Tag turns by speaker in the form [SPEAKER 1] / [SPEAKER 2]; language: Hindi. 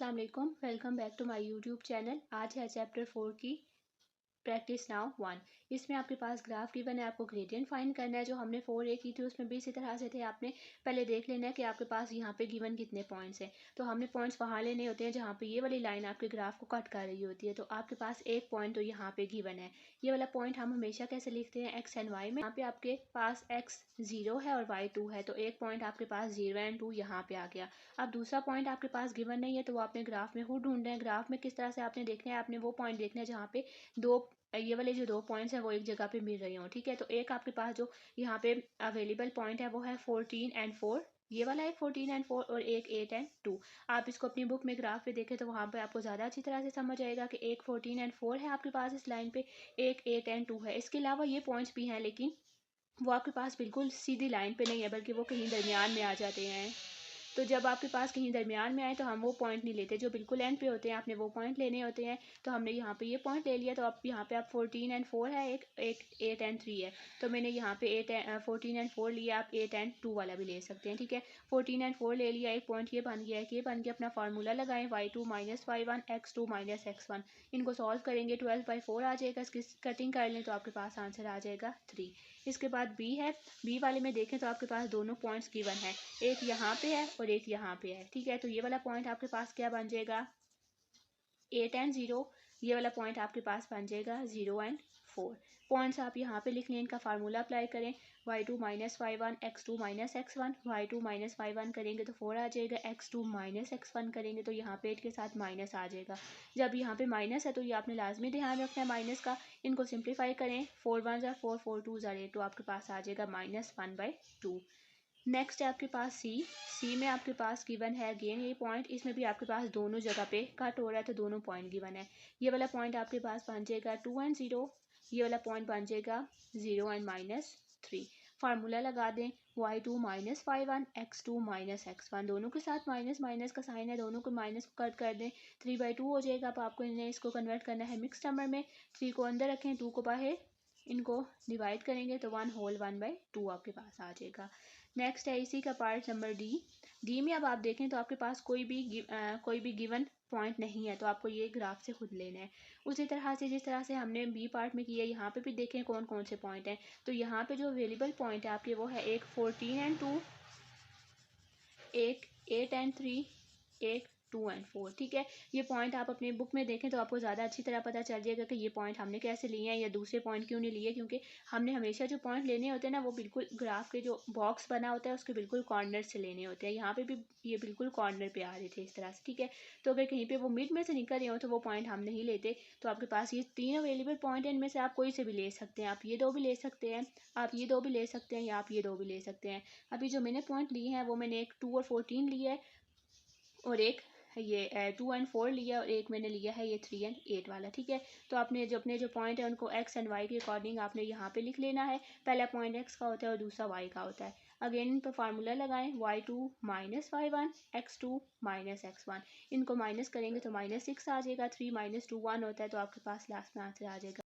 [SPEAKER 1] अस्सलाम वालेकुम, welcome back to my YouTube channel. आज है चैप्टर 4 की प्रैक्टिस नाउ 1। इसमें आपके पास ग्राफ गिवन है, आपको ग्रेडियंट फाइंड करना है। जो हमने 4A की थी उसमें भी इसी तरह से थे। आपने पहले देख लेना है कि आपके पास यहाँ पे गिवन कितने पॉइंट्स हैं। तो हमने पॉइंट्स वहाँ लेने होते हैं जहाँ पे ये वाली लाइन आपके ग्राफ को कट कर रही होती है। तो आपके पास एक पॉइंट तो यहाँ पे गिवन है। ये वाला पॉइंट हम हमेशा कैसे लिखते हैं, एक्स एंड वाई में। यहाँ पे आपके पास एक्स 0 है और वाई 2 है, तो एक पॉइंट आपके पास 0 एंड 2 यहाँ पे आ गया। अब दूसरा पॉइंट आपके पास गिवन नहीं है तो वो आपने ग्राफ में खुद ढूंढना है। ग्राफ में किस तरह से आपने देखना है, आपने वो पॉइंट देखना है जहाँ पे ये वाले जो दो पॉइंट्स हैं वो एक जगह पे मिल रहे हो। ठीक है, तो एक आपके पास जो यहाँ पे अवेलेबल पॉइंट है वो है 14 एंड 4, ये वाला है 14 एंड 4, और एक 8 एंड 2। आप इसको अपनी बुक में ग्राफ पे देखें तो वहाँ पे आपको ज़्यादा अच्छी तरह से समझ आएगा कि एक 14 एंड 4 है आपके पास इस लाइन पे, एक 8 एंड 2 है। इसके अलावा ये पॉइंट्स भी हैं लेकिन वो आपके पास बिल्कुल सीधी लाइन पे नहीं है, बल्कि वो कहीं दरमियान में आ जाते हैं। तो जब आपके पास कहीं दरमियान में आए तो हम वो पॉइंट नहीं लेते, जो बिल्कुल एंड पे होते हैं आपने वो पॉइंट लेने होते हैं। तो हमने यहाँ पे ये पॉइंट ले लिया। तो आप यहाँ पे आप 14 एंड 4 है, एक 8 एंड 3 है, तो मैंने यहाँ पे 14 एंड 4 लिया। आप 8 एंड 2 वाला भी ले सकते हैं। ठीक है, 14 एंड 4 ले लिया, एक पॉइंट ये बन गया है कि ये बन गया। अपना फार्मूला लगाएं, y2 minus y1 x2 minus x1। इनको सॉल्व करेंगे 12/4 आ जाएगा। इसकी कटिंग कर लें तो आपके पास आंसर आ जाएगा 3। इसके बाद b है, b वाले में देखें तो आपके पास दोनों पॉइंट्स गिवन है, एक यहाँ पे है और एक यहाँ पे है। ठीक है, तो ये वाला पॉइंट आपके पास क्या बन जाएगा, 8 एंड 0। ये वाला पॉइंट आपके पास बन जाएगा 0 एंड 4। पॉइंट्स आप यहाँ पे लिख लें, इनका फार्मूला अप्लाई करें, y2 minus y1 x2 minus x1। y2 minus y1 करेंगे तो 4 आ जाएगा, x2 माइनस x1 करेंगे तो यहाँ पे 8 के साथ माइनस आ जाएगा। जब यहाँ पे माइनस है तो ये आपने लाजमी ध्यान रखना है माइनस का। इनको सिंप्लीफाई करें, 4 1 ज़ा 4, 4 2 ज़ा 8, तो आपके पास आ जाएगा -1/2। नेक्स्ट है आपके पास सी में आपके पास गिवन है अगेन ये पॉइंट। इसमें भी आपके पास दोनों जगह पे कट हो रहा है तो दोनों पॉइंट गिवन है। ये वाला पॉइंट आपके पास बन जाएगा 2 एंड 0, ये वाला पॉइंट बन जाएगा 0 एंड -3। फार्मूला लगा दें, y2 minus y1 x2 minus x1, दोनों के साथ माइनस माइनस का साइन है, दोनों को माइनस कट कर दें, 3/2 हो जाएगा। अब आपको इन्हें इसको कन्वर्ट करना है मिक्स नंबर में। 3 को अंदर रखें, 2 को बाहर, इनको डिवाइड करेंगे तो 1 होल 1/2 आपके पास आ जाएगा। नेक्स्ट है इसी का पार्ट नंबर डी में अब आप देखें तो आपके पास कोई भी गिवन पॉइंट नहीं है, तो आपको ये ग्राफ से खुद लेना है। उसी तरह से जिस तरह से हमने बी पार्ट में किया, यहाँ पे भी देखें कौन कौन से पॉइंट हैं। तो यहाँ पे जो अवेलेबल पॉइंट है आपके वो है एक 14 एंड 2, एक 8 एंड 3, एक 2 एंड 4। ठीक है, ये पॉइंट आप अपनी बुक में देखें तो आपको ज़्यादा अच्छी तरह पता चल जाएगा कि ये पॉइंट हमने कैसे लिए हैं या दूसरे पॉइंट क्यों नहीं लिए, क्योंकि हमने हमेशा जो पॉइंट लेने होते हैं ना वो बिल्कुल ग्राफ के जो बॉक्स बना होता है उसके बिल्कुल कॉर्नर से लेने होते हैं। यहाँ पे भी ये बिल्कुल कॉर्नर पे आ रहे थे इस तरह से। ठीक है, तो अगर कहीं पे वो मिड में से निकल रहे हो तो वो पॉइंट हम नहीं लेते। तो आपके पास ये 3 अवेलेबल पॉइंट हैं, इनमें से आप कोई से भी ले सकते हैं। आप ये 2 भी ले सकते हैं, आप ये 2 भी ले सकते हैं, या आप ये 2 भी ले सकते हैं। अभी जो मैंने पॉइंट लिए हैं वो मैंने एक 2 और 14 लिया है, और एक ये 2 एंड 4 लिया, और एक मैंने लिया है ये 3 एंड 8 वाला। ठीक है, तो आपने जो अपने जो पॉइंट है उनको एक्स एंड वाई के अकॉर्डिंग आपने यहाँ पे लिख लेना है। पहला पॉइंट एक्स का होता है और दूसरा वाई का होता है। अगेन इन पर फार्मूला लगाएं, y2 minus y1 x2 minus x1। इनको माइनस करेंगे तो -6 आ जाएगा, 3 - 2 1 होता है, तो आपके पास लास्ट में आंसर आ जाएगा